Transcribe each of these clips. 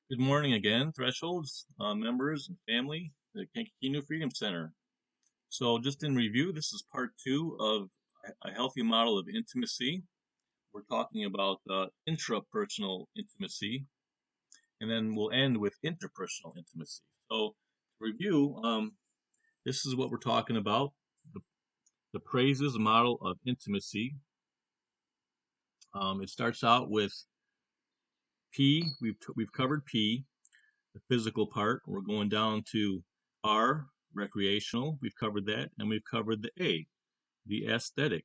Good morning again, Thresholds, members and family, the Kankakee Freedom Center. So, just in review, this is part two of a healthy model of intimacy. We're talking about intrapersonal intimacy, and then we'll end with interpersonal intimacy. So, to review, this is what we're talking about the, the praises model of intimacy. It starts out with P, we've covered P, the physical part. We're going down to R, recreational. We've covered that. And we've covered the A, the aesthetic.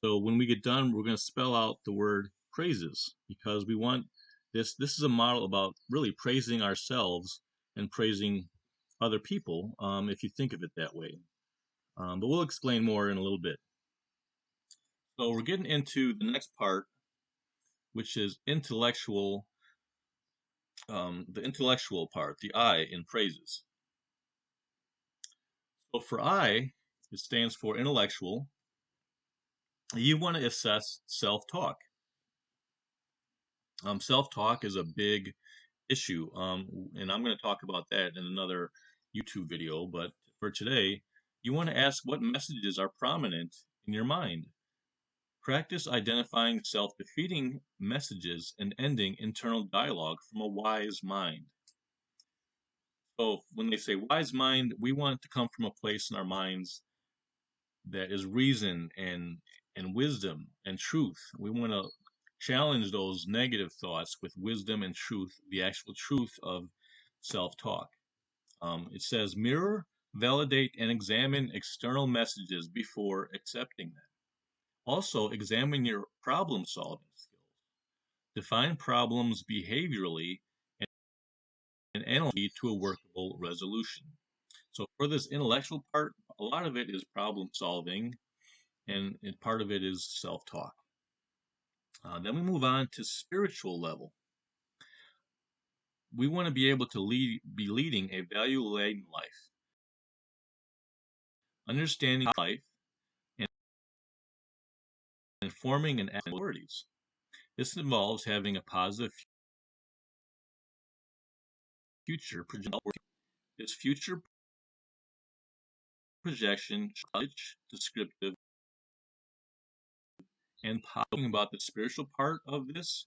So when we get done, we're going to spell out the word praises because we want this is a model about really praising ourselves and praising other people, if you think of it that way. But we'll explain more in a little bit. So we're getting into the next part, which is intellectual, the intellectual part, the I in praises. So for I, it stands for intellectual. You want to assess self-talk. Self-talk is a big issue, and I'm going to talk about that in another YouTube video. But for today, you want to ask what messages are prominent in your mind. Practice identifying self-defeating messages and ending internal dialogue from a wise mind. So when they say wise mind, we want it to come from a place in our minds that is reason and wisdom and truth. We want to challenge those negative thoughts with wisdom and truth, the actual truth of self-talk. It says mirror, validate, and examine external messages before accepting them. Also, examine your problem-solving skills. Define problems behaviorally and analyze to a workable resolution. So for this intellectual part, a lot of it is problem solving and part of it is self-talk. Then we move on to spiritual level. We want to be able to be leading a value-laden life, understanding life, and forming and acting priorities. This involves having a positive future projection. This future projection, descriptive, and talking about the spiritual part of this,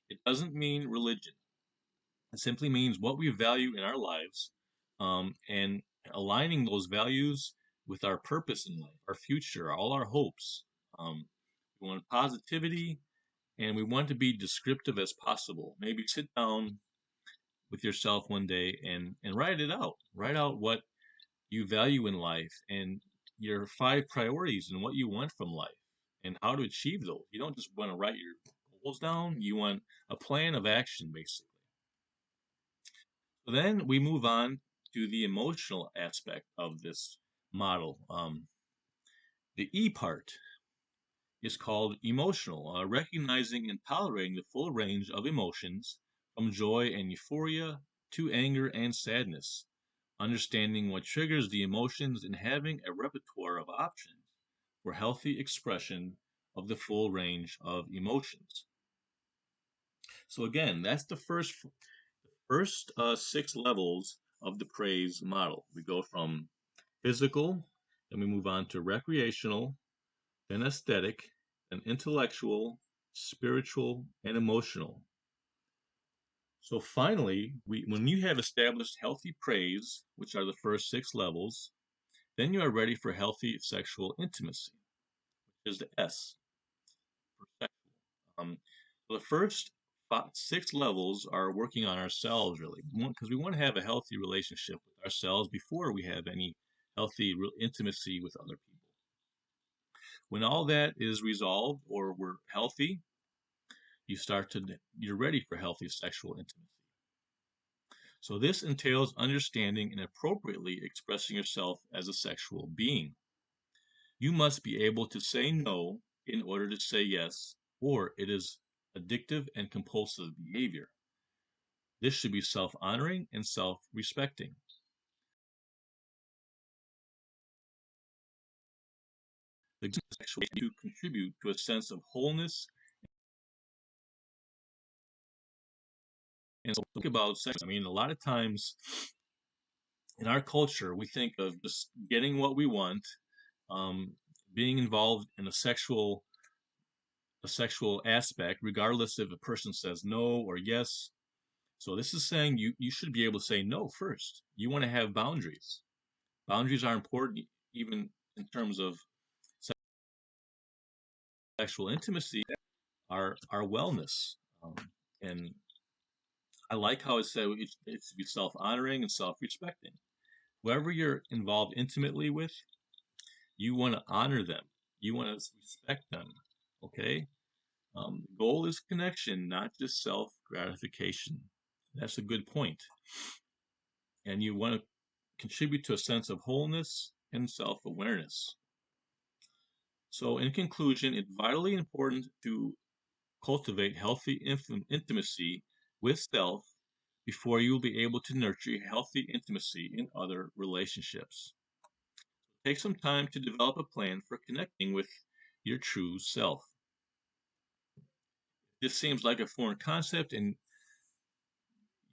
it doesn't mean religion. It simply means what we value in our lives, and aligning those values with our purpose in life, our future, all our hopes. We want positivity, and we want to be descriptive as possible. Maybe sit down with yourself one day and write it out. Write out what you value in life and your 5 priorities and what you want from life and how to achieve those. You don't just want to write your goals down. You want a plan of action, basically. So then we move on to the emotional aspect of this model. The E part is called emotional, recognizing and tolerating the full range of emotions from joy and euphoria to anger and sadness, understanding what triggers the emotions and having a repertoire of options for healthy expression of the full range of emotions. So again, that's the first 6 levels of the praise model. We go from physical, then we move on to recreational, then aesthetic, then intellectual, spiritual, and emotional. So finally, when you have established healthy praise, which are the first 6 levels, then you are ready for healthy sexual intimacy, which is the S for sexual. So the first 6 levels are working on ourselves, really, because we want to have a healthy relationship with ourselves before we have any healthy intimacy with other people. When all that is resolved or we're healthy, you're ready for healthy sexual intimacy. So this entails understanding and appropriately expressing yourself as a sexual being. You must be able to say no in order to say yes, or it is addictive and compulsive behavior. This should be self-honoring and self-respecting. The sexual to contribute to a sense of wholeness And so think about sex. I mean, a lot of times in our culture, we think of just getting what we want, um, being involved in a sexual aspect, regardless if a person says no or yes. So this is saying you should be able to say no first. You want to have boundaries. Boundaries are important even in terms of sexual intimacy, our wellness. And I like how it said it's to be self-honoring and self-respecting. Whoever you're involved intimately with, you want to honor them. You want to respect them. Okay? The goal is connection, not just self-gratification. That's a good point. And you want to contribute to a sense of wholeness and self-awareness. So, in conclusion, it's vitally important to cultivate healthy intimacy with self before you will be able to nurture healthy intimacy in other relationships. Take some time to develop a plan for connecting with your true self. This seems like a foreign concept and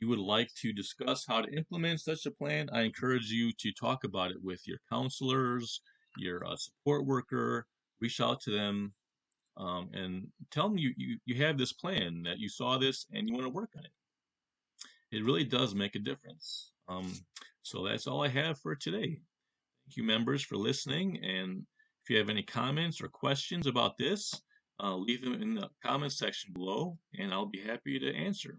you would like to discuss how to implement such a plan, I encourage you to talk about it with your counselors, your support worker. Reach out to them and tell them you have this plan, that you saw this and you want to work on it. It really does make a difference. So that's all I have for today. Thank you, members, for listening. And if you have any comments or questions about this, leave them in the comment section below, and I'll be happy to answer.